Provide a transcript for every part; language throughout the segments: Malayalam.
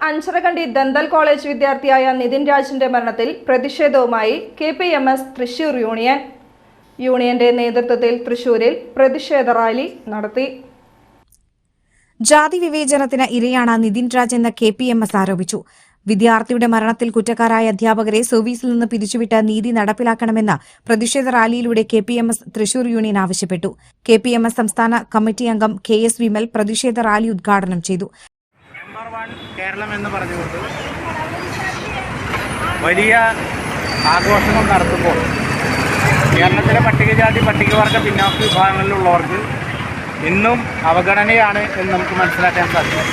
അഞ്ചരക്കണ്ടി ദന്തൽ കോളേജ് വിദ്യാർത്ഥിയായ നിതിൻ രാജിന്റെ മരണത്തിൽ പ്രതിഷേധവുമായി KPMS തൃശൂർ യൂണിയന്റെ നേതൃത്വത്തിൽ തൃശൂരിൽ പ്രതിഷേധ റാലി നടത്തി. ജാതി വിവേചനത്തിന് ഇരയാണ് നിതിൻ രാജ് എന്ന് KPMS ആരോപിച്ചു. വിദ്യാർത്ഥിയുടെ മരണത്തിൽ കുറ്റക്കാരായ അധ്യാപകരെ സർവീസിൽ നിന്ന് പിരിച്ചുവിട്ട് നീതി നടപ്പിലാക്കണമെന്ന് പ്രതിഷേധ റാലിയിലൂടെ KPMS തൃശൂർ യൂണിയൻ ആവശ്യപ്പെട്ടു. KPMS സംസ്ഥാന കമ്മിറ്റി അംഗം KS വിമൽ പ്രതിഷേധ റാലി ഉദ്ഘാടനം ചെയ്തു. നമ്പർ 1 കേരളം എന്ന് പറഞ്ഞുകൊണ്ട് വലിയ ആഘോഷങ്ങൾ നടത്തുമ്പോൾ കേരളത്തിലെ പട്ടികജാതി പട്ടികവർഗ പിന്നോക്ക വിഭാഗങ്ങളിലുള്ളവർക്ക് ഇന്നും അവഗണനയാണ് എന്ന് നമുക്ക് മനസ്സിലാക്കാൻ സാധിക്കും.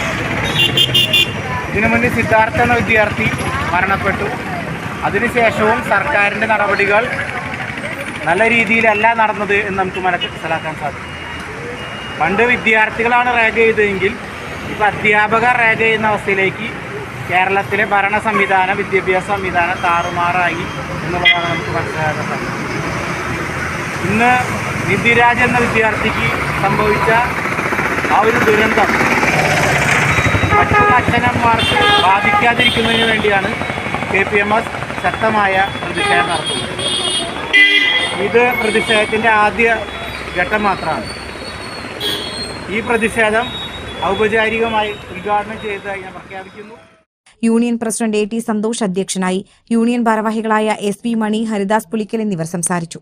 ഇതിനു മുന്നിൽ സിദ്ധാർത്ഥ എന്ന വിദ്യാർത്ഥി മരണപ്പെട്ടു. അതിനുശേഷവും സർക്കാരിൻ്റെ നടപടികൾ നല്ല രീതിയിലല്ല നടന്നത് എന്ന് നമുക്ക് മനസ്സിലാക്കാൻ സാധിക്കും. പണ്ട് വിദ്യാർത്ഥികളാണ് റാഗ് ചെയ്തതെങ്കിൽ ഇപ്പോൾ അധ്യാപകർ റാഗ് ചെയ്യുന്ന അവസ്ഥയിലേക്ക് കേരളത്തിലെ ഭരണ സംവിധാനം, വിദ്യാഭ്യാസ സംവിധാനം താറുമാറായി എന്നുള്ളതാണ് നമുക്ക് മനസ്സിലാക്കാൻ സാധിക്കും. ഇന്ന് നിതിൻ രാജ് എന്ന വിദ്യാർത്ഥിക്ക് സംഭവിച്ച ആ ഒരു ദുരന്തം മറ്റുള്ള അച്ഛനമ്മമാർക്ക് ബാധിക്കാതിരിക്കുന്നതിന് വേണ്ടിയാണ് KPMS ശക്തമായ പ്രതിഷേധം നടത്തുന്നത്. ഇത് പ്രതിഷേധത്തിൻ്റെ ആദ്യ ഘട്ടം മാത്രമാണ്. ഈ പ്രതിഷേധം ഔപചാരികമായി ഉദ്ഘാടനം ചെയ്തതായി ഞാൻ പ്രഖ്യാപിക്കുന്നു. യൂണിയൻ പ്രസിഡന്റ് AT സന്തോഷ് അധ്യക്ഷനായി. യൂണിയൻ ഭാരവാഹികളായ SV മണി, ഹരിദാസ് പുളിക്കൽ എന്നിവർ സംസാരിച്ചു.